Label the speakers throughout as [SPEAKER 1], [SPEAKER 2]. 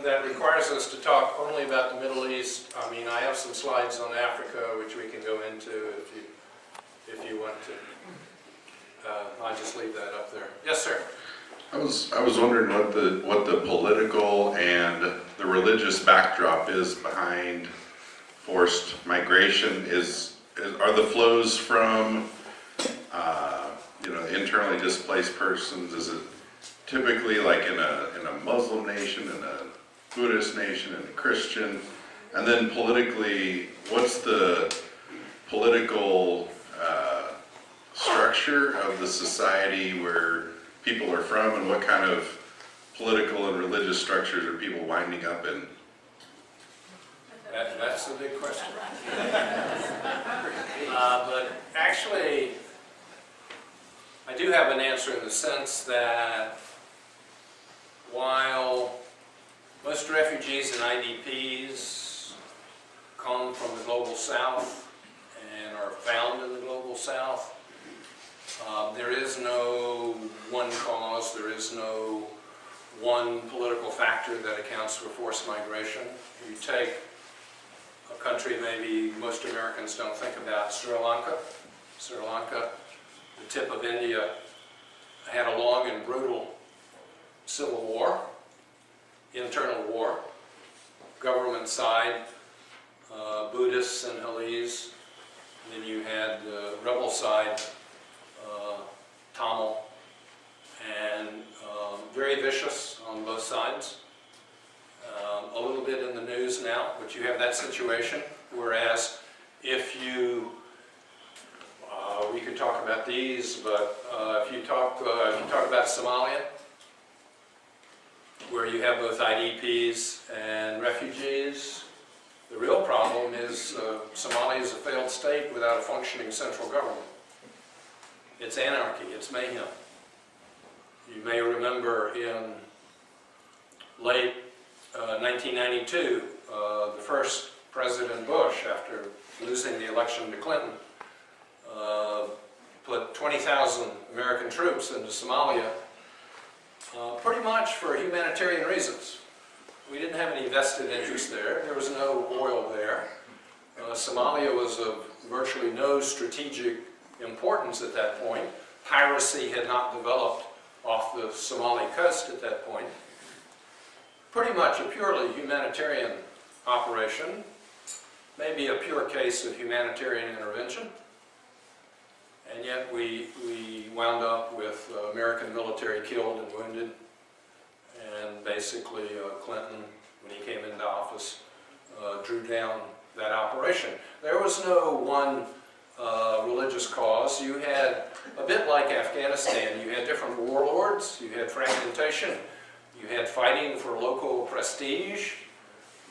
[SPEAKER 1] that requires us to talk only about the Middle East. I mean, I have some slides on Africa, which we can go into if you want to. I'll just leave that up there. Yes, sir.
[SPEAKER 2] I was wondering what the political and the religious backdrop is behind forced migration. Are the flows from internally displaced persons? Is it typically like in a Muslim nation, in a Buddhist nation, in a Christian? And then politically, what's the political structure of the society where people are from, and what kind of political and religious structures are people winding up in?
[SPEAKER 1] That's a big question. But actually, I do have an answer in the sense that while most refugees and IDPs come from the global south and are found in the global south, there is no one cause, there is no one political factor that accounts for forced migration. You take a country maybe most Americans don't think about, Sri Lanka. Sri Lanka, the tip of India, had a long and brutal civil war, internal war, government side, Buddhists and Sinhalese. Then you had rebel side, Tamil, and very vicious on both sides. A little bit in the news now, but you have that situation. Whereas if you, we could talk about these, but if you talk about Somalia, where you have both IDPs and refugees, the real problem is Somalia is a failed state without a functioning central government. It's anarchy, it's mayhem. You may remember in late 1992, the first President Bush, after losing the election to Clinton, put 20,000 American troops into Somalia, pretty much for humanitarian reasons. We didn't have any vested interest there. There was no oil there. Somalia was of virtually no strategic importance at that point. Piracy had not developed off the Somali coast at that point. Pretty much a purely humanitarian operation, maybe a pure case of humanitarian intervention. And yet we wound up with American military killed and wounded. And basically Clinton, when he came into office, drew down that operation. There was no one religious cause. You had, a bit like Afghanistan, you had different warlords, you had fragmentation, you had fighting for local prestige,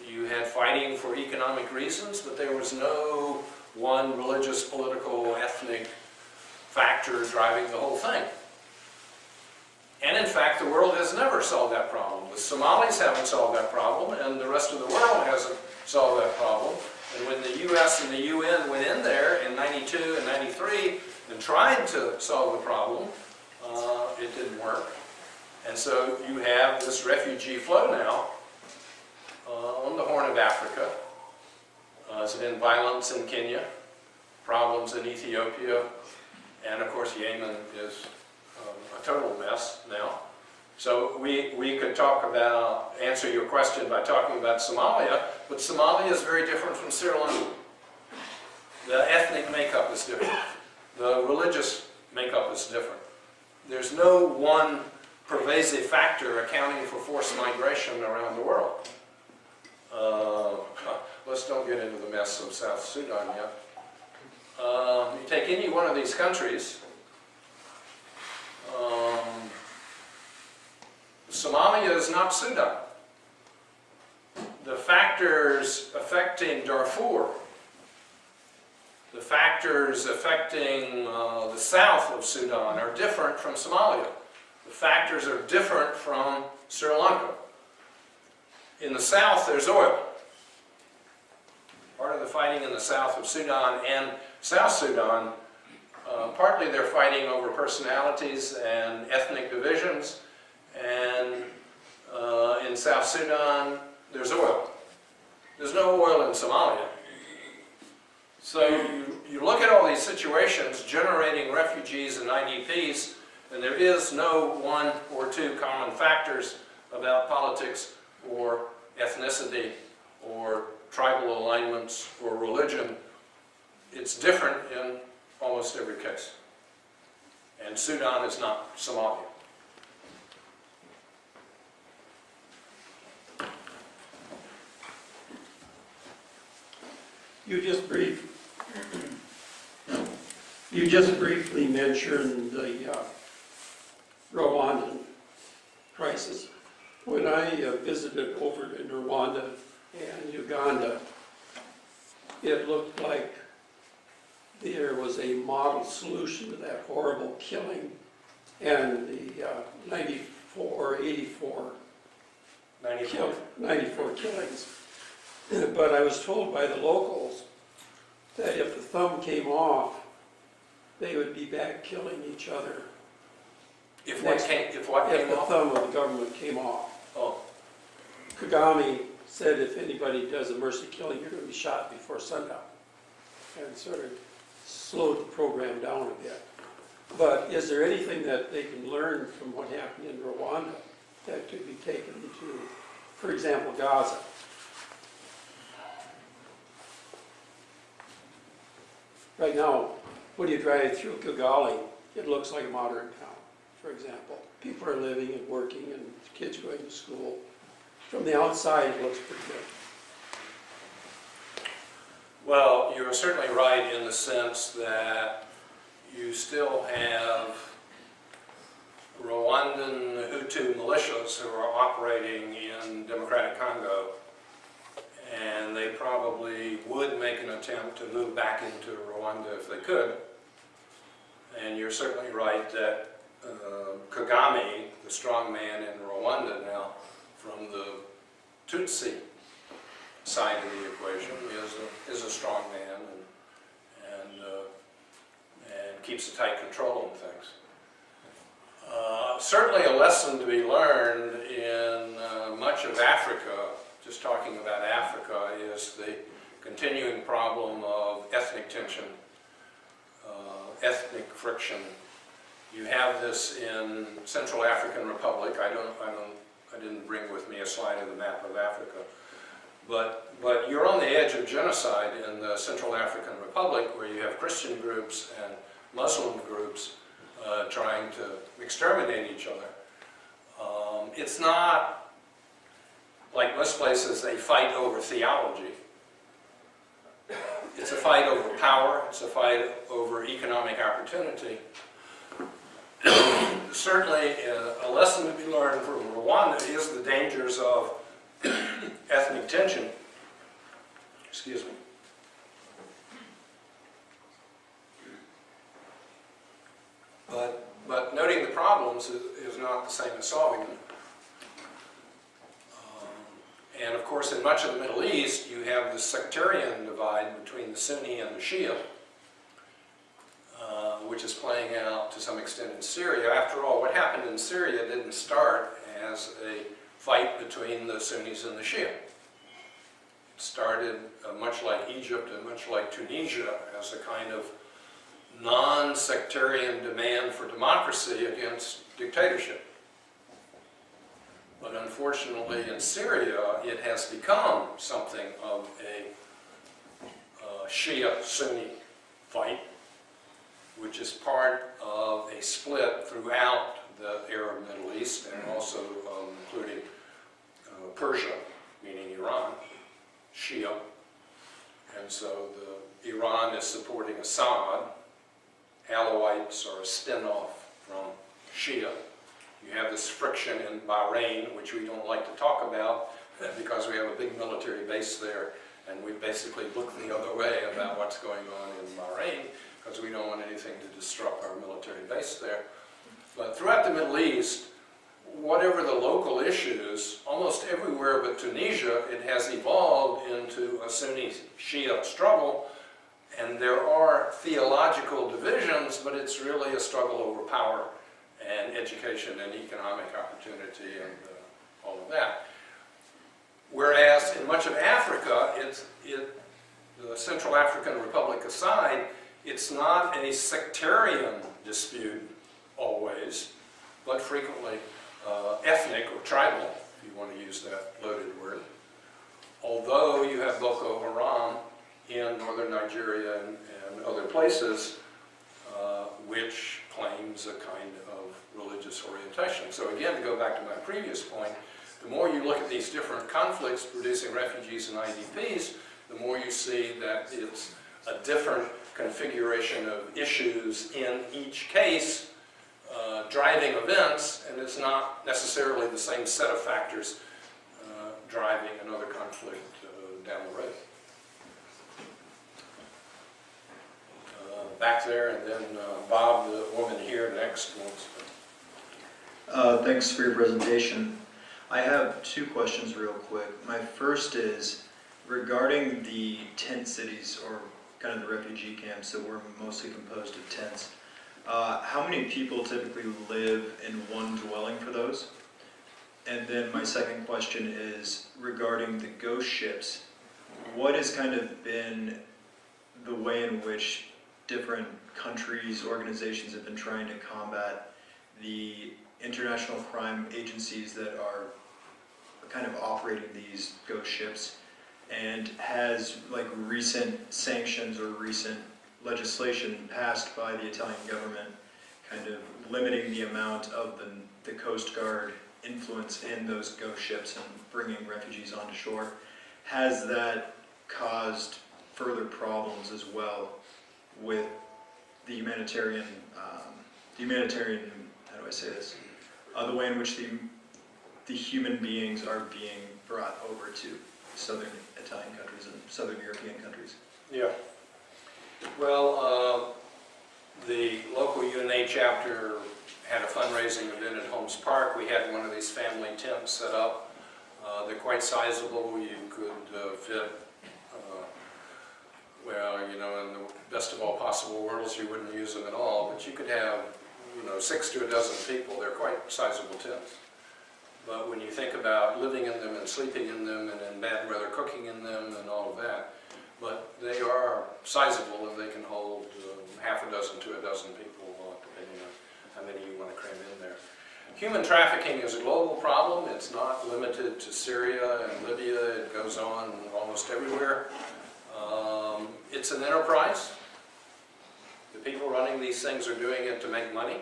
[SPEAKER 1] you had fighting for economic reasons, but there was no one religious, political, ethnic factor driving the whole thing. And in fact, the world has never solved that problem. The Somalis haven't solved that problem, and the rest of the world hasn't solved that problem. And when the U.S. and the UN went in there in 92 and 93 and tried to solve the problem, it didn't work. And so you have this refugee flow now on the Horn of Africa. There's been violence in Kenya, problems in Ethiopia, and of course Yemen is a total mess now. So we could talk about, answer your question by talking about Somalia, but Somalia is very different from Sri Lanka. The ethnic makeup is different. The religious makeup is different. There's no one pervasive factor accounting for forced migration around the world. Let's don't get into the mess of South Sudan yet. You take any one of these countries, Somalia is not Sudan. The factors affecting Darfur, the factors affecting the south of Sudan are different from Somalia. The factors are different from Sri Lanka. In the south, there's oil. Part of the fighting in the south of Sudan and South Sudan, partly they're fighting over personalities and ethnic divisions, and In South Sudan, there's oil. There's no oil in Somalia. So you look at all these situations generating refugees and IDPs, and there is no one or two common factors about politics or ethnicity or tribal alignments or religion. It's different in almost every case. And Sudan is not Somalia.
[SPEAKER 3] You just briefly mentioned the Rwandan crisis. When I visited over in Rwanda and Uganda, it looked like there was a model solution to that horrible killing, and the 94 or 84 94 killings. But I was told by the locals that if the thumb came off, they would be back killing each other.
[SPEAKER 1] If what came
[SPEAKER 3] If the
[SPEAKER 1] off?
[SPEAKER 3] thumb of the government came off.
[SPEAKER 1] Oh,
[SPEAKER 3] Kagame said if anybody does a mercy killing, you're going to be shot before sundown, and sort of slowed the program down a bit. But is there anything that they can learn from what happened in Rwanda that could be taken to, for example, Gaza? Right now, when you drive through Kigali, it looks like a modern town, for example. People are living and working and kids going to school. From the outside, it looks pretty good.
[SPEAKER 1] well, you're certainly right in the sense that you still have Rwandan Hutu militias who are operating in Democratic Congo, and they probably would make an attempt to move back into Rwanda if they could. And you're certainly right that Kagame, the strong man in Rwanda now, from the Tutsi side of the equation, is a strong man and keeps a tight control on things. Certainly a lesson to be learned in much of Africa, just talking about Africa, is the continuing problem of ethnic tension, ethnic friction. You have this in Central African Republic. I didn't bring with me a slide of the map of Africa, but you're on the edge of genocide in the Central African Republic, where you have Christian groups and Muslim groups trying to exterminate each other. It's not, like most places, a fight over theology. It's a fight over power. It's a fight over economic opportunity. Certainly, a lesson to be learned from Rwanda is the dangers of ethnic tension. Excuse me. But noting the problems is not the same as solving them. And of course, in much of the Middle East, you have this sectarian divide between the Sunni and the Shia, which is playing out to some extent in Syria. After all, what happened in Syria didn't start as a fight between the Sunnis and the Shia. It started much like Egypt and much like Tunisia as a kind of non-sectarian demand for democracy against dictatorship. But unfortunately in Syria, it has become something of a Shia-Sunni fight, which is part of a split throughout the Arab Middle East, and also including Persia, meaning Iran, Shia. And so Iran is supporting Assad. Alawites are a spin-off from Shia. You have this friction in Bahrain, which we don't like to talk about because we have a big military base there, and we basically look the other way about what's going on in Bahrain because we don't want anything to disrupt our military base there. But throughout the Middle East, whatever the local issues, almost everywhere but Tunisia, it has evolved into a Sunni-Shia struggle. And there are theological divisions, but it's really a struggle over power and education and economic opportunity all of that. Whereas in much of Africa, the Central African Republic aside, it's not a sectarian dispute always, but frequently ethnic or tribal, if you want to use that loaded word. Although you have Boko Haram in northern Nigeria and other places, which claims a kind of religious orientation. So again, to go back to my previous point, the more you look at these different conflicts producing refugees and IDPs, the more you see that it's a different configuration of issues in each case driving events, and it's not necessarily the same set of factors driving another conflict down the road. Back there, and then Bob, the woman here next, wants to.
[SPEAKER 4] Thanks for your presentation. I have two questions real quick. My first is regarding the tent cities, or kind of the refugee camps that were mostly composed of tents. How many people typically live in one dwelling for those? And then my second question is regarding the ghost ships. What has kind of been the way in which different countries, organizations have been trying to combat the international crime agencies that are kind of operating these ghost ships? And has like recent sanctions or recent legislation passed by the Italian government kind of limiting the amount of the Coast Guard influence in those ghost ships and bringing refugees onto shore, has that caused further problems as well with the humanitarian, how do I say this? The way in which the human beings are being brought over to southern Italian countries and southern European countries.
[SPEAKER 1] Yeah. Well, the local UNA chapter had a fundraising event at Holmes Park. We had one of these family tents set up. They're quite sizable. You could fit, well, you know, in the best of all possible worlds, you wouldn't use them at all, but you could have, you know, 6 to a dozen people. They're quite sizable tents. But when you think about living in them and sleeping in them and in bad weather cooking in them and all of that, but they are sizable and they can hold half a dozen to a dozen people, depending on how many you want to cram in there. Human trafficking is a global problem. It's not limited to Syria and Libya. It goes on almost everywhere. It's an enterprise. The people running these things are doing it to make money.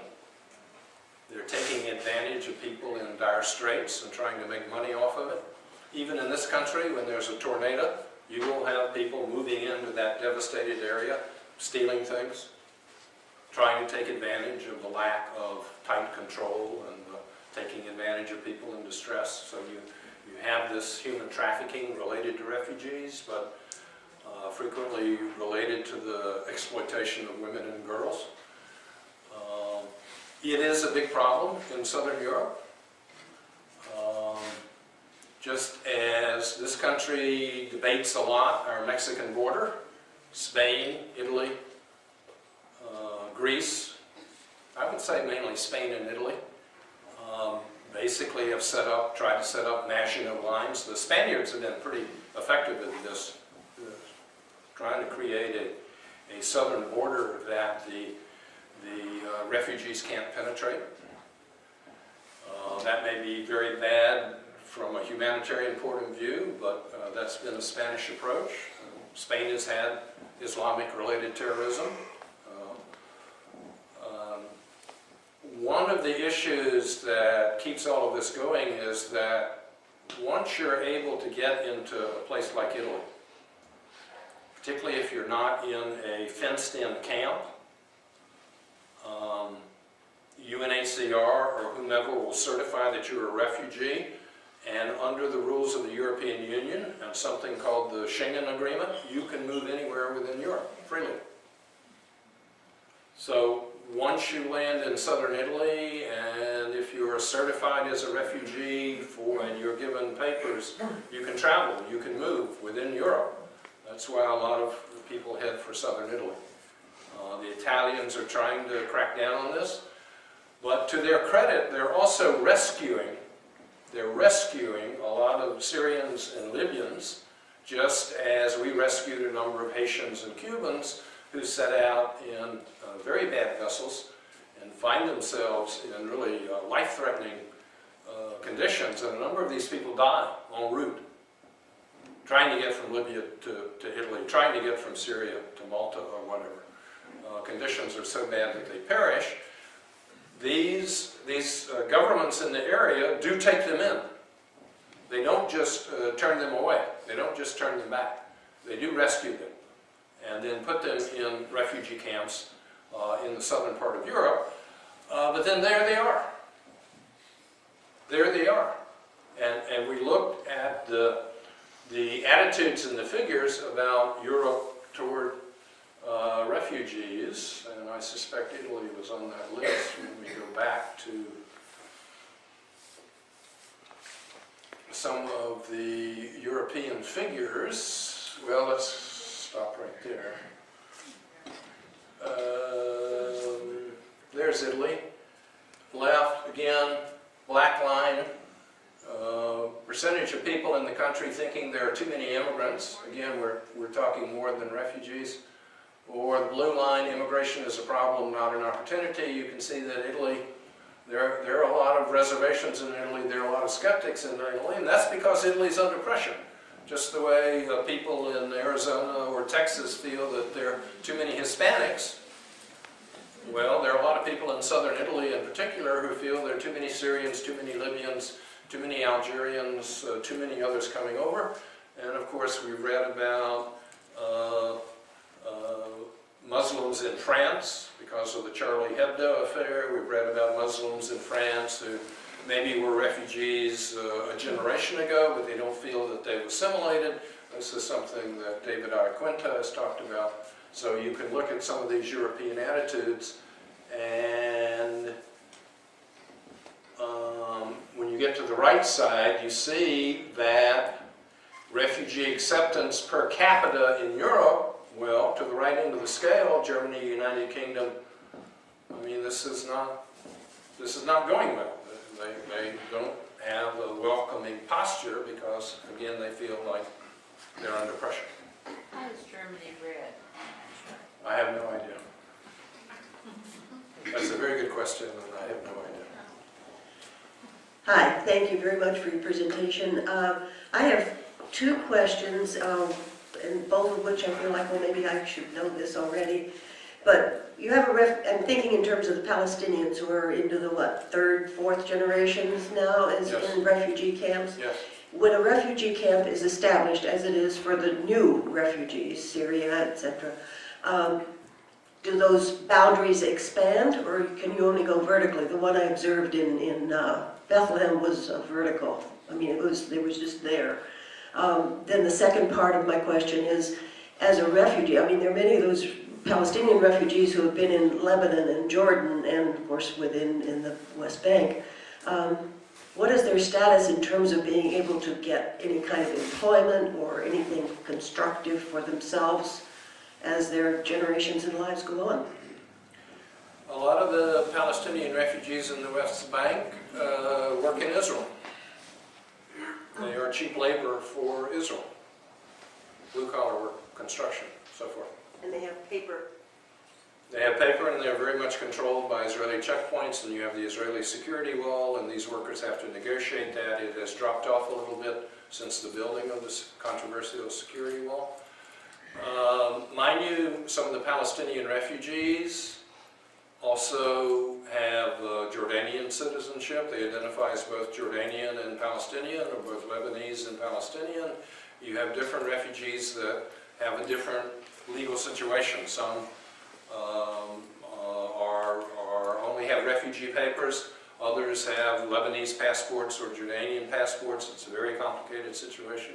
[SPEAKER 1] They're taking advantage of people in dire straits and trying to make money off of it. Even in this country, when there's a tornado, you will have people moving into that devastated area, stealing things, trying to take advantage of the lack of tight control and taking advantage of people in distress. So you have this human trafficking related to refugees, but frequently related to the exploitation of women and girls. It is a big problem in Southern Europe. Just as this country debates a lot our Mexican border, Spain, Italy, Greece, I would say mainly Spain and Italy, basically have tried to set up national lines. The Spaniards have been pretty effective in this, trying to create a southern border that the refugees can't penetrate. That may be very bad from a humanitarian point of view, but that's been a Spanish approach. Spain has had Islamic-related terrorism. One of the issues that keeps all of this going is that once you're able to get into a place like Italy, particularly if you're not in a fenced-in camp, UNHCR or whomever will certify that you're a refugee, and under the rules of the European Union and something called the Schengen Agreement, you can move anywhere within Europe freely. So once you land in southern Italy, and if you're certified as a refugee and you're given papers, you can travel, you can move within Europe. That's why a lot of people head for southern Italy. The Italians are trying to crack down on this, but to their credit, they're also rescuing They're rescuing a lot of Syrians and Libyans, just as we rescued a number of Haitians and Cubans who set out in very bad vessels and find themselves in really life-threatening conditions. And a number of these people die en route, trying to get from Libya to Italy, trying to get from Syria to Malta or whatever. Conditions are so bad that they perish. These governments in the area do take them in. They don't just turn them away. They don't just turn them back. They do rescue them and then put them in refugee camps in the southern part of Europe. But then there they are. There they are. And we looked at the attitudes and the figures about Europe toward refugees, and I suspect Italy was on that list when we go back to some of the European figures. Well, let's stop right there. There's Italy. Left, again, black line. Percentage of people in the country thinking there are too many immigrants. Again, we're talking more than refugees. Or the blue line, immigration is a problem, not an opportunity. You can see that Italy, there are a lot of reservations in Italy, there are a lot of skeptics in Italy, and that's because Italy's under pressure. Just the way people in Arizona or Texas feel that there are too many Hispanics. Well, there are a lot of people in southern Italy in particular who feel there are too many Syrians, too many Libyans, too many Algerians, too many others coming over. And of course, we've read about Muslims in France because of the Charlie Hebdo affair. We've read about Muslims in France who maybe were refugees a generation ago, but they don't feel that they've assimilated. This is something that David Iaquinta has talked about. So you can look at some of these European attitudes, and when you get to the right side, you see that refugee acceptance per capita in Europe, well, to the right end of the scale, Germany, United Kingdom, I mean, this is not going well. They don't have a welcoming posture because, again, they feel like they're under pressure.
[SPEAKER 5] How is Germany read?
[SPEAKER 1] I have no idea. That's a very good question, and I have no idea.
[SPEAKER 6] Hi, thank you very much for your presentation. I have two questions, and both of which I feel like, well, maybe I should know this already. But you have I'm thinking in terms of the Palestinians who are into the, what, third, fourth generations now as
[SPEAKER 1] Yes.
[SPEAKER 6] in refugee camps.
[SPEAKER 1] Yes.
[SPEAKER 6] When a refugee camp is established, as it is for the new refugees, Syria, etc., do those boundaries expand, or can you only go vertically? The one I observed in Bethlehem was vertical. I mean, it was just there. Then the second part of my question is, as a refugee, I mean, there are many of those Palestinian refugees who have been in Lebanon and Jordan, and of course in the West Bank. What is their status in terms of being able to get any kind of employment or anything constructive for themselves as their generations and lives go on?
[SPEAKER 1] A lot of the Palestinian refugees in the West Bank work in Israel. They are cheap labor for Israel. Blue-collar work, construction, so forth.
[SPEAKER 6] And they have paper.
[SPEAKER 1] They have paper, and they're very much controlled by Israeli checkpoints, and you have the Israeli security wall, and these workers have to negotiate that. It has dropped off a little bit since the building of this controversial security wall. Mind you, some of the Palestinian refugees also have Jordanian citizenship. They identify as both Jordanian and Palestinian, or both Lebanese and Palestinian. You have different refugees that have a different legal situation. Some only have refugee papers. Others have Lebanese passports or Jordanian passports. It's a very complicated situation.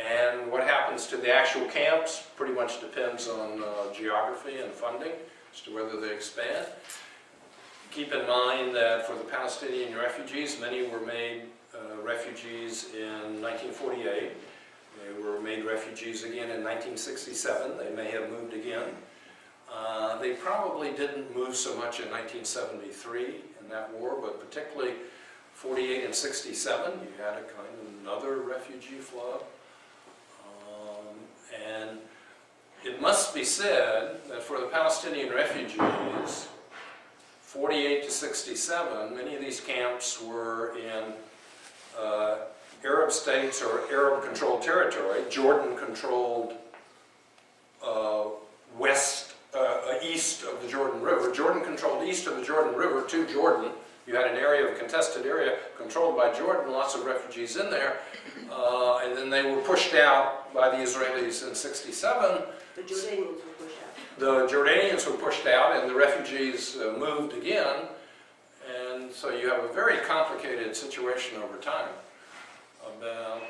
[SPEAKER 1] And what happens to the actual camps pretty much depends on geography and funding as to whether they expand. Keep in mind that for the Palestinian refugees, many were made refugees in 1948. They were made refugees again in 1967. They may have moved again. They probably didn't move so much in 1973 in that war, but particularly 48 and 67, you had a kind of another refugee flood. And it must be said that for the Palestinian refugees, 48 to 67, many of these camps were in Arab states or Arab-controlled territory. Jordan controlled east of the Jordan River. Jordan controlled east of the Jordan River to Jordan. You had an area of contested area controlled by Jordan, lots of refugees in there, and then they were pushed out by the Israelis in 67.
[SPEAKER 6] The Jordanians were pushed out.
[SPEAKER 1] The Jordanians were pushed out, and the refugees moved again, and so you have a very complicated situation over time about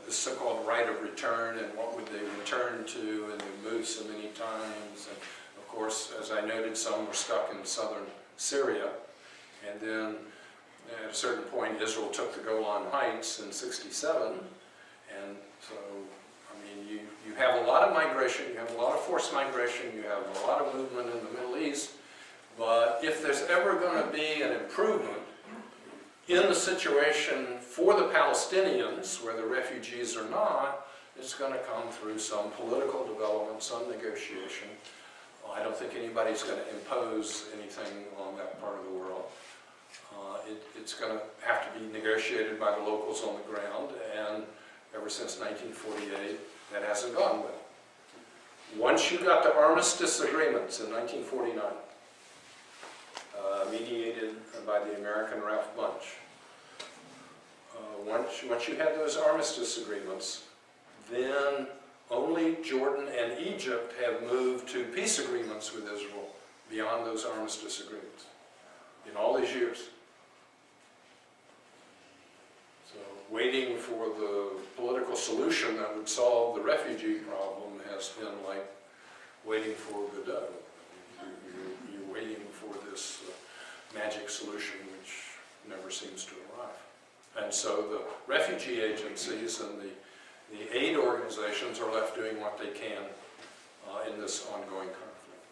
[SPEAKER 1] the so-called right of return and what would they return to, and they moved so many times. And of course, as I noted, some were stuck in southern Syria, and then at a certain point Israel took the Golan Heights in 67, and so you have a lot of migration, you have a lot of forced migration, you have a lot of movement in the Middle East, but if there's ever going to be an improvement in the situation for the Palestinians, where the refugees are not, it's going to come through some political development, some negotiation. I don't think anybody's going to impose anything on that part of the world. It's going to have to be negotiated by the locals on the ground, and ever since 1948, that hasn't gone well. Once you got the armistice agreements in 1949, mediated by the American Ralph Bunche, once you had those armistice agreements, then only Jordan and Egypt have moved to peace agreements with Israel beyond those armistice agreements in all these years. So waiting for the political solution that would solve the refugee problem has been like waiting for Godot. You're waiting for this magic solution which never seems to arrive. And so the refugee agencies and the aid organizations are left doing what they can in this ongoing conflict.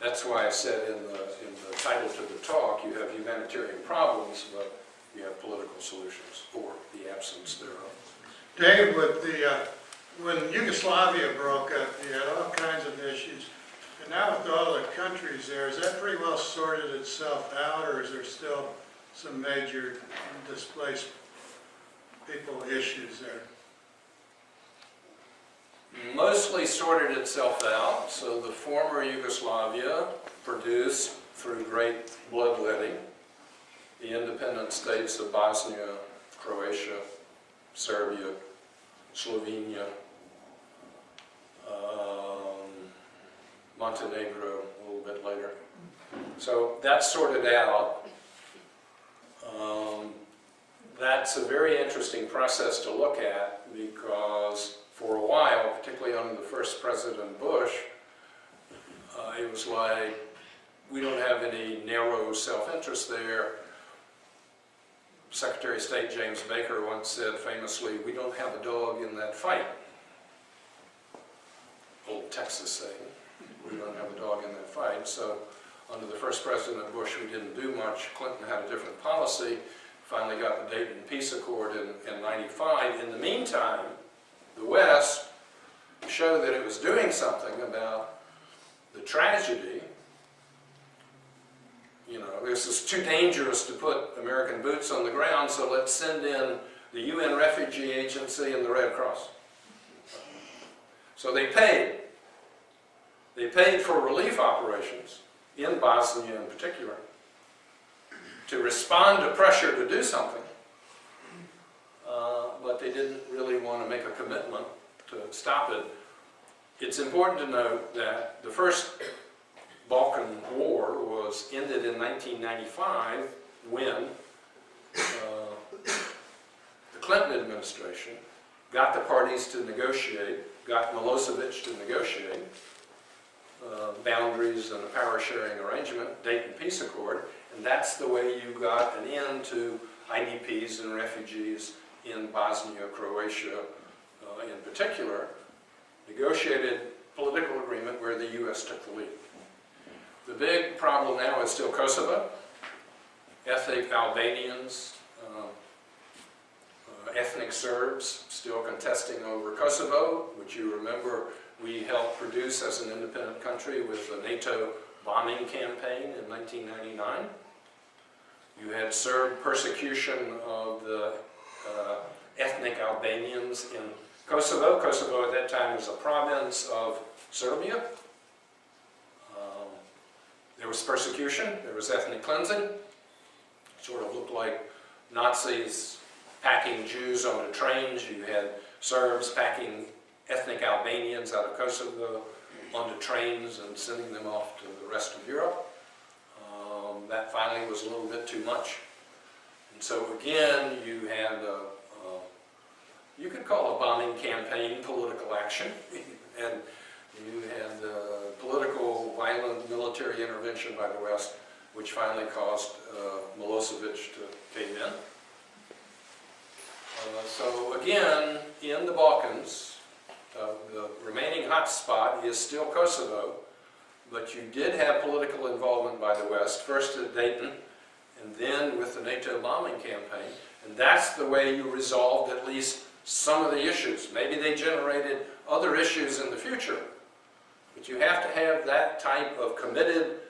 [SPEAKER 1] That's why I said in the title to the talk, you have humanitarian problems, but you have political solutions, or the absence thereof.
[SPEAKER 7] Dave, with when Yugoslavia broke up, you had all kinds of issues. And now with all the countries there, is that pretty well sorted itself out, or is there still some major displaced people issues there?
[SPEAKER 1] Mostly sorted itself out. So the former Yugoslavia produced, through great bloodletting, the independent states of Bosnia, Croatia, Serbia, Slovenia, Montenegro a little bit later. So that's sorted out. That's a very interesting process to look at, because for a while, particularly under the first President Bush, it was like, we don't have any narrow self-interest there. Secretary of State James Baker once said famously, "We don't have a dog in that fight." Old Texas saying, we don't have a dog in that fight. So under the first President Bush, we didn't do much. Clinton had a different policy. Finally got the Dayton Peace Accord in 95. In the meantime, the West showed that it was doing something about the tragedy. This is too dangerous to put American boots on the ground, so let's send in the UN Refugee Agency and the Red Cross. So they paid. They paid for relief operations, in Bosnia in particular, to respond to pressure to do something, but they didn't really want to make a commitment to stop it. It's important to note that the first Balkan War was ended in 1995 when the Clinton administration got the parties to negotiate, got Milosevic to negotiate boundaries and a power-sharing arrangement, Dayton Peace Accord, and that's the way you got an end to IDPs and refugees in Bosnia, Croatia in particular, negotiated political agreement where the U.S. took the lead. The big problem now is still Kosovo, ethnic Albanians, ethnic Serbs still contesting over Kosovo, which you remember we helped produce as an independent country with the NATO bombing campaign in 1999. You had Serb persecution of the ethnic Albanians in Kosovo. Kosovo at that time was a province of Serbia. There was persecution, there was ethnic cleansing. Sort of looked like Nazis packing Jews onto trains. You had Serbs packing ethnic Albanians out of Kosovo onto trains and sending them off to the rest of Europe. That finally was a little bit too much. And so again, you had, you could call a bombing campaign political action. And you had political, violent military intervention by the West, which finally caused Milosevic to cave in. So again, in the Balkans, the remaining hot spot is still Kosovo, but you did have political involvement by the West, first at Dayton, and then with the NATO bombing campaign, and that's the way you resolved at least some of the issues. Maybe they generated other issues in the future, but you have to have that type of committed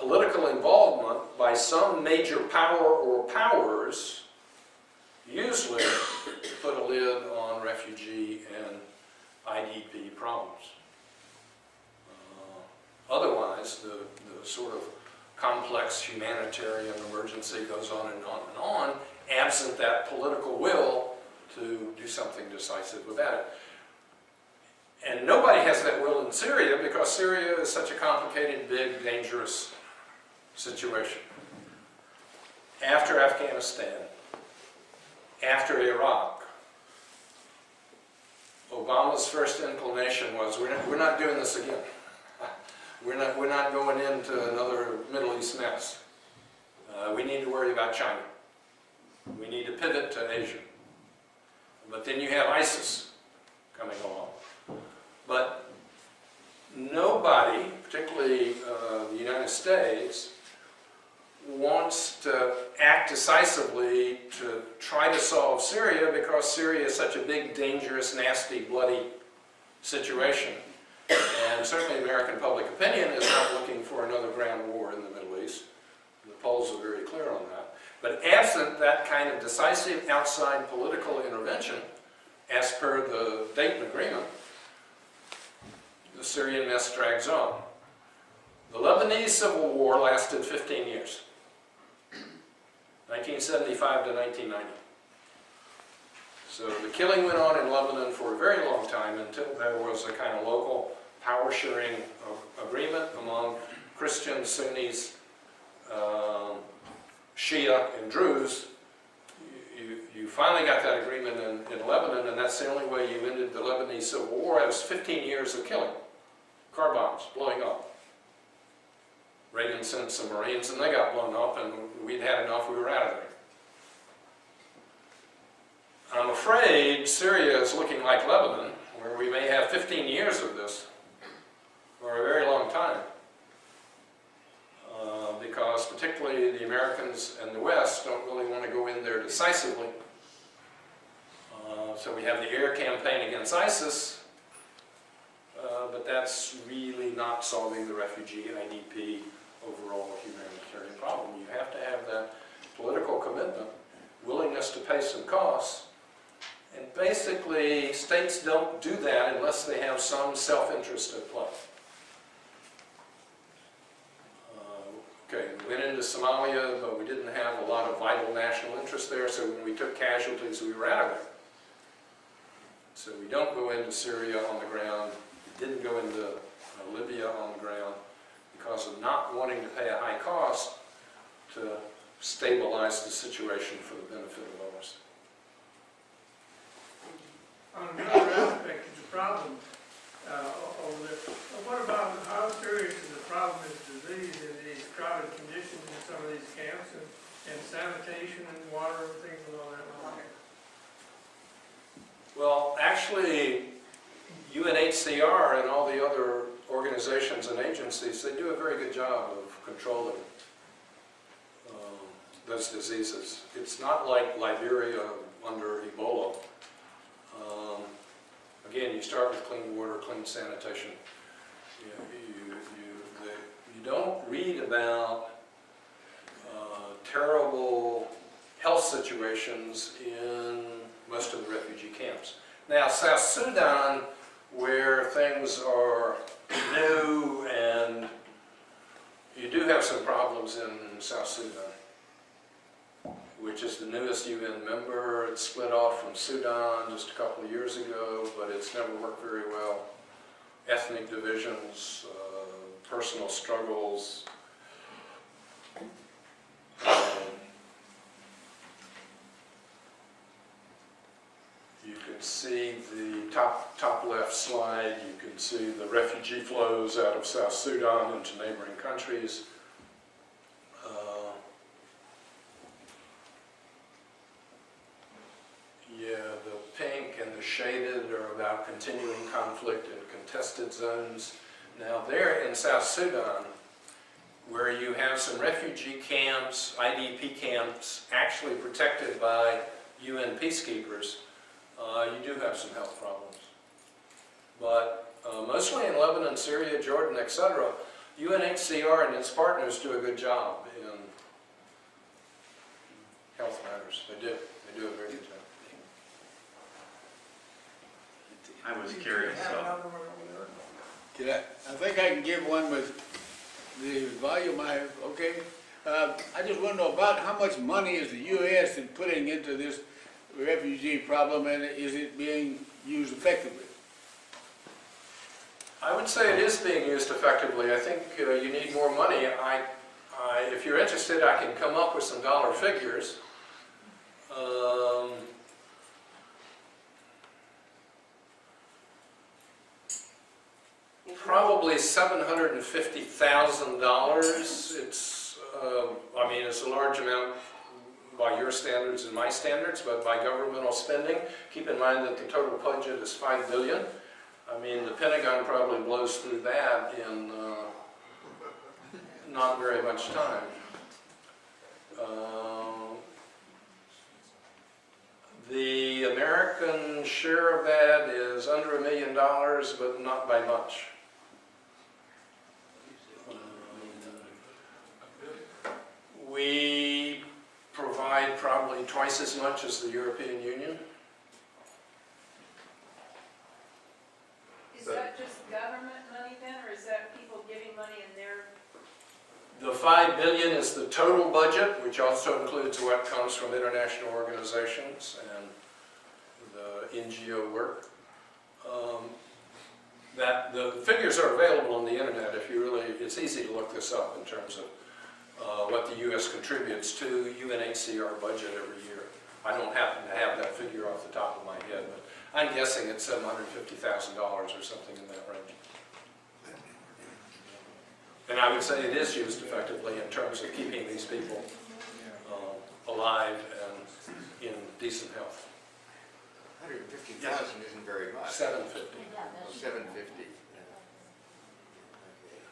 [SPEAKER 1] political involvement by some major power or powers, usually to put a lid on refugee and IDP problems. Otherwise, the sort of complex humanitarian emergency goes on and on and on, absent that political will to do something decisive about it. And nobody has that will in Syria because Syria is such a complicated, big, dangerous situation. After Afghanistan, after Iraq, Obama's first inclination was, we're not doing this again. We're not going into another Middle East mess. We need to worry about China. We need to pivot to Asia. But then you have ISIS coming along. But nobody, particularly the United States, wants to act decisively to try to solve Syria because Syria is such a big, dangerous, nasty, bloody situation. And certainly American public opinion is not looking for another ground war in the Middle East. The polls are very clear on that. But absent that kind of decisive outside political intervention, as per the Dayton Agreement, the Syrian mess drags on. The Lebanese Civil War lasted 15 years, 1975 to 1990. So the killing went on in Lebanon for a very long time until there was a kind of local power-sharing agreement among Christians, Sunnis, Shia, and Druze. You finally got that agreement in Lebanon, and that's the only way you ended the Lebanese Civil War. It was 15 years of killing, car bombs blowing up. Reagan sent some Marines, and they got blown up, and we'd had enough, we were out of there. I'm afraid Syria is looking like Lebanon, where we may have 15 years of this for a very long time. Because particularly the Americans and the West don't really want to go in there decisively. So we have the air campaign against ISIS, but that's really not solving the refugee IDP overall humanitarian problem. You have to have that political commitment, willingness to pay some costs, and basically states don't do that unless they have some self-interest at play. Okay, we went into Somalia, but we didn't have a lot of vital national interest there, so when we took casualties, we were out of there. So we don't go into Syria on the ground, we didn't go into Libya on the ground because of not wanting to pay a high cost to stabilize the situation for the benefit of others.
[SPEAKER 8] On another aspect of the problem over there, what about how serious is the problem is disease in these crowded conditions in some of these camps and sanitation and water and things along that line?
[SPEAKER 1] Well, actually, UNHCR and all the other organizations and agencies, they do a very good job of controlling those diseases. It's not like Liberia under Ebola. Again, you start with clean water, clean sanitation. You don't read about terrible health situations in most of the refugee camps. Now, South Sudan, where things are new and you do have some problems in South Sudan, which is the newest UN member. It split off from Sudan just a couple of years ago, but it's never worked very well. Ethnic divisions, personal struggles. You can see the top left slide, you can see the refugee flows out of South Sudan into neighboring countries. Yeah, the pink and the shaded are about continuing conflict in contested zones. Now there in South Sudan, where you have some refugee camps, IDP camps, actually protected by UN peacekeepers, you do have some health problems. But mostly in Lebanon, Syria, Jordan, etc., UNHCR and its partners do a good job in health matters. They do. They do a very good job.
[SPEAKER 9] I was curious, so.
[SPEAKER 10] I think I can give one with the volume I have, okay? I just want to know about how much money is the U.S. in putting into this refugee problem, and is it being used effectively?
[SPEAKER 1] I would say it is being used effectively. I think you need more money. If you're interested, I can come up with some dollar figures. Probably $750,000. It's, I mean, it's a large amount by your standards and my standards, but by governmental spending, keep in mind that the total budget is $5 billion. I mean, the Pentagon probably blows through that in not very much time. The American share of that is under $1 million, but not by much. We provide probably twice as much as the European Union.
[SPEAKER 5] Is that just government money then, or is that people giving money in their?
[SPEAKER 1] The $5 billion is the total budget, which also includes what comes from international organizations and the NGO work. The figures are available on the internet. If you really, it's easy to look this up in terms of what the U.S. contributes to UNHCR budget every year. I don't happen to have that figure off the top of my head, but I'm guessing it's $750,000 or something in that range. And I would say it is used effectively in terms of keeping these people alive and in decent health.
[SPEAKER 11] 150,000 isn't very much.
[SPEAKER 1] 750.
[SPEAKER 11] Oh, 750.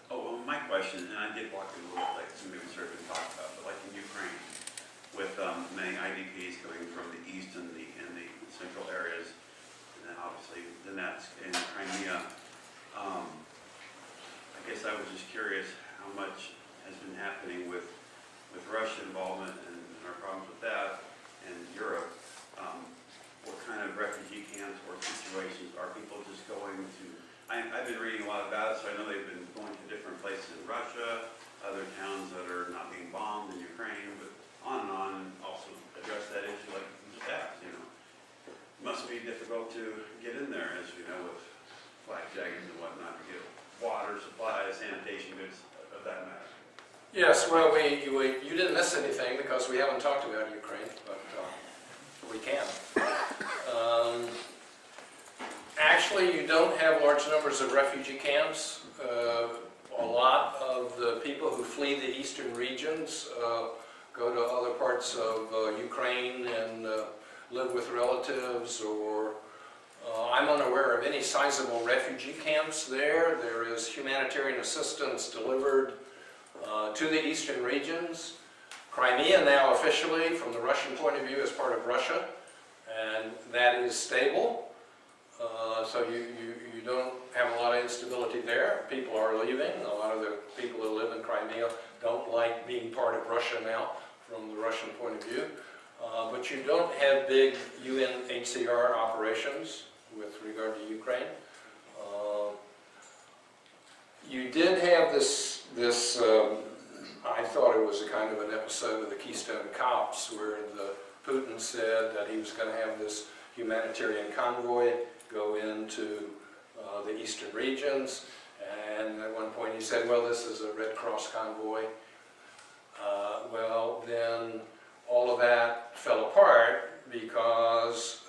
[SPEAKER 9] Oh, well, my question, and I did walk through a little like some maybe sort of been talked about, but like in Ukraine, with many IDPs coming from the east and the central areas, and then obviously that's in Crimea. I guess I was just curious how much has been happening with Russian involvement and our problems with that, and Europe. What kind of refugee camps or situations are people just going to? I've been reading a lot about it, so I know they've been going to different places in Russia, other towns that are not being bombed in Ukraine, but on and on, and also address that issue like you just asked, you know. It must be difficult to get in there, as you know, with flak jackets and whatnot, to get water, supplies, sanitation goods, of that matter.
[SPEAKER 1] Yes, well, you didn't miss anything because we haven't talked about Ukraine, but we can. Actually, you don't have large numbers of refugee camps. A lot of the people who flee the eastern regions go to other parts of Ukraine and live with relatives or I'm unaware of any sizable refugee camps there. There is humanitarian assistance delivered to the eastern regions. Crimea now officially, from the Russian point of view, is part of Russia, and that is stable. So you don't have a lot of instability there. People are leaving. A lot of the people who live in Crimea don't like being part of Russia now, from the Russian point of view. But you don't have big UNHCR operations with regard to Ukraine. You did have this I thought it was a kind of an episode of the Keystone Cops where Putin said that he was going to have this humanitarian convoy go into the eastern regions, and at one point he said, well, this is a Red Cross convoy. Well, then all of that fell apart because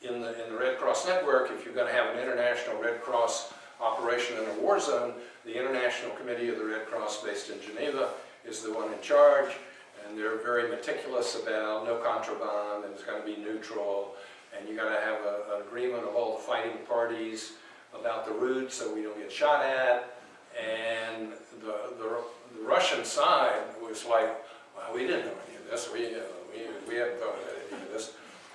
[SPEAKER 1] in the Red Cross network, if you're going to have an international Red Cross operation in a war zone, the International Committee of the Red Cross based in Geneva is the one in charge, and they're very meticulous about no contraband, and it's going to be neutral, and you got to have an agreement of all the fighting parties about the route so we don't get shot at. And the Russian side was like, well, we didn't know any of this. We hadn't thought of any of this.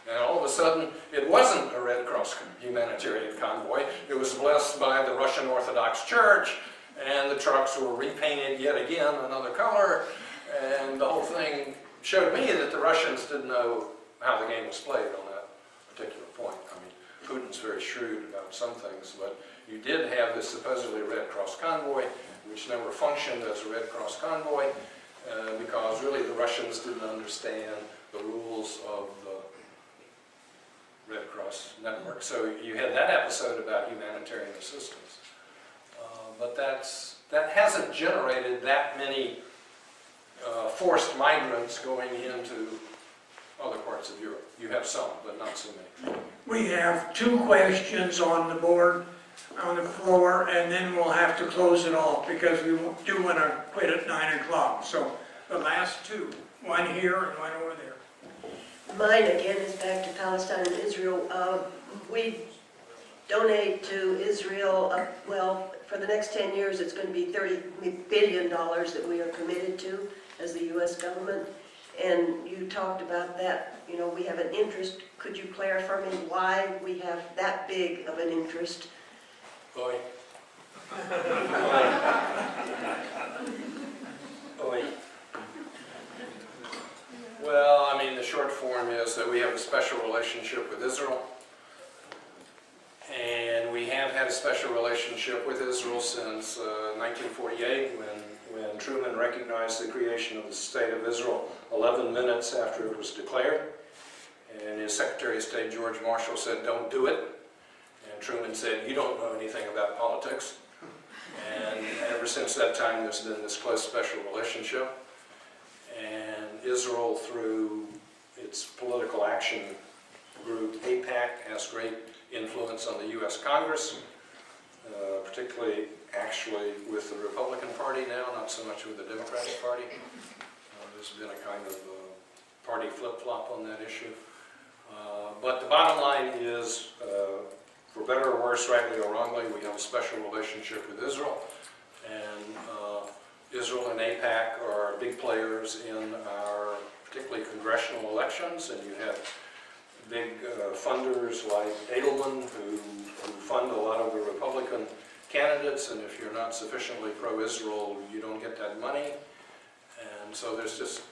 [SPEAKER 1] And all of a sudden, it wasn't a Red Cross humanitarian convoy. It was blessed by the Russian Orthodox Church, and the trucks were repainted yet again another color. And the whole thing showed me that the Russians didn't know how the game was played on that particular point. I mean, Putin's very shrewd about some things, but you did have this supposedly Red Cross convoy, which never functioned as a Red Cross convoy, because really the Russians didn't understand the rules of the Red Cross network. So you had that episode about humanitarian assistance. But that hasn't generated that many forced migrants going into other parts of Europe. You have some, but not so many.
[SPEAKER 8] We have 2 questions on the board, on the floor, and then we'll have to close it off because we do want to quit at 9 o'clock. So the last 2, one here and one over there.
[SPEAKER 6] Mine again is back to Palestine and Israel. We donate to Israel, well, for the next 10 years, it's going to be $30 billion that we are committed to as the U.S. government. And you talked about that, you know, we have an interest. Could you clarify for me why we have that big of an interest?
[SPEAKER 1] Oy. Oy. Well, I mean, the short form is that we have a special relationship with Israel. And we have had a special relationship with Israel since 1948 when Truman recognized the creation of the State of Israel 11 minutes after it was declared. And his Secretary of State, George Marshall, said, don't do it. And Truman said, you don't know anything about politics. And ever since that time, there's been this close special relationship. And Israel, through its political action group, AIPAC, has great influence on the U.S. Congress, particularly actually with the Republican Party now, not so much with the Democratic Party. There's been a kind of party flip-flop on that issue. But the bottom line is, for better or worse, rightly or wrongly, we have a special relationship with Israel. And Israel and AIPAC are big players in our particularly congressional elections, and you have big funders like Edelman who fund a lot of the Republican candidates, and if you're not sufficiently pro-Israel, you don't get that money. And so there's just,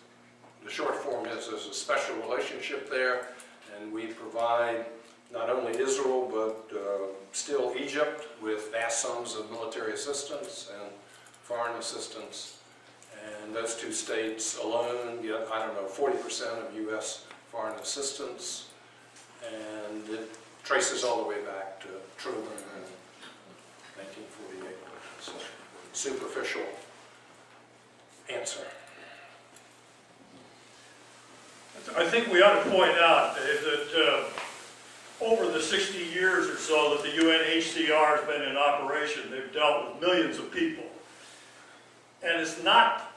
[SPEAKER 1] the short form is there's a special relationship there, and we provide not only Israel, but still Egypt with vast sums of military assistance and foreign assistance. And those 2 states alone get, I don't know, 40% of U.S. foreign assistance. And it traces all the way back to Truman in 1948. It's a superficial answer.
[SPEAKER 12] I think we ought to point out that over the 60 years or so that the UNHCR has been in operation, they've dealt with millions of people. And it's not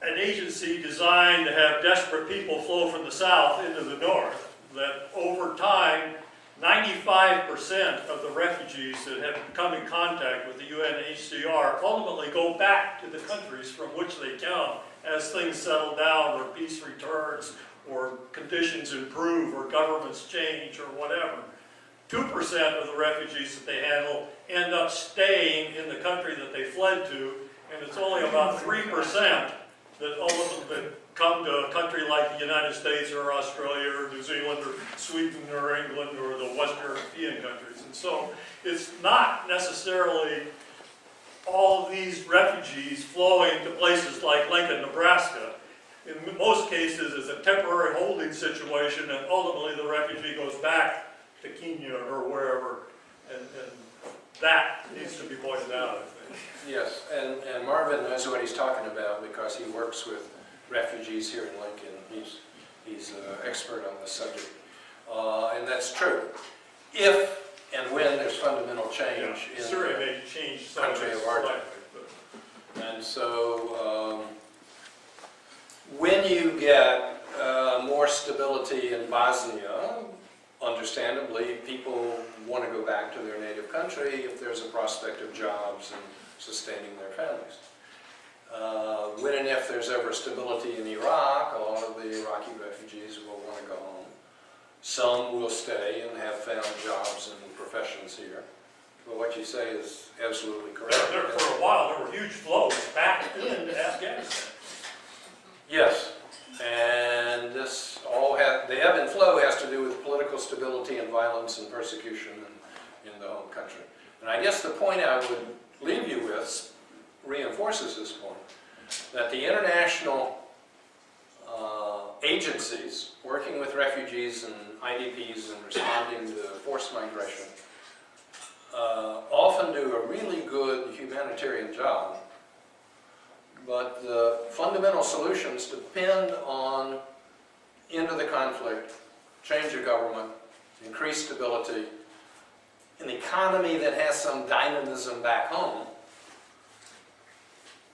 [SPEAKER 12] an agency designed to have desperate people flow from the south into the north. That over time, 95% of the refugees that have come in contact with the UNHCR ultimately go back to the countries from which they come as things settle down or peace returns or conditions improve or governments change or whatever. 2% of the refugees that they handle end up staying in the country that they fled to, and it's only about 3% that ultimately come to a country like the United States or Australia or New Zealand or Sweden or England or the West European countries. And so it's not necessarily all of these refugees flowing to places like Lincoln, Nebraska. In most cases, it's a temporary holding situation, and ultimately the refugee goes back to Kenya or wherever, and that needs to be pointed out, I think.
[SPEAKER 1] Yes, and Marvin knows what he's talking about because he works with refugees here in Lincoln. He's an expert on this subject. And that's true. If and when there's fundamental change in
[SPEAKER 12] Syria
[SPEAKER 1] the
[SPEAKER 12] may change some
[SPEAKER 1] country of
[SPEAKER 12] its
[SPEAKER 1] origin.
[SPEAKER 12] life, but
[SPEAKER 1] And so when you get more stability in Bosnia, understandably, people want to go back to their native country if there's a prospect of jobs and sustaining their families. When and if there's ever stability in Iraq, a lot of the Iraqi refugees will want to go home. Some will stay and have found jobs and professions here. But what you say is absolutely correct.
[SPEAKER 12] for a while, there were huge flows back into Afghanistan.
[SPEAKER 1] Yes, and this all the ebb and flow has to do with political stability and violence and persecution in the home country. And I guess the point I would leave you with reinforces this point, that the international agencies working with refugees and IDPs and responding to forced migration often do a really good humanitarian job. But the fundamental solutions depend on end of the conflict, change of government, increased stability, an economy that has some dynamism back home,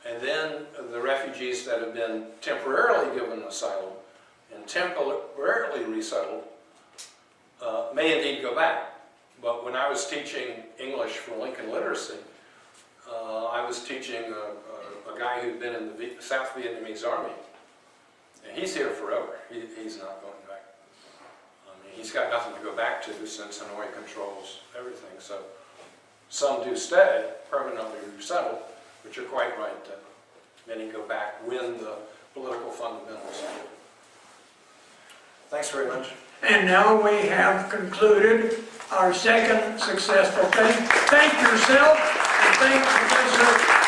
[SPEAKER 1] and then the refugees that have been temporarily given asylum and temporarily resettled may indeed go back. But when I was teaching English for Lincoln Literacy, I was teaching a guy who'd been in the South Vietnamese Army, and he's here forever. He's not going back. I mean, he's got nothing to go back to since Hanoi controls everything. So some do stay, permanently resettled, but you're quite right that many go back when the political fundamentals are. Thanks very much.
[SPEAKER 8] And now we have concluded our second successful thing. Thank yourself, and thank Professor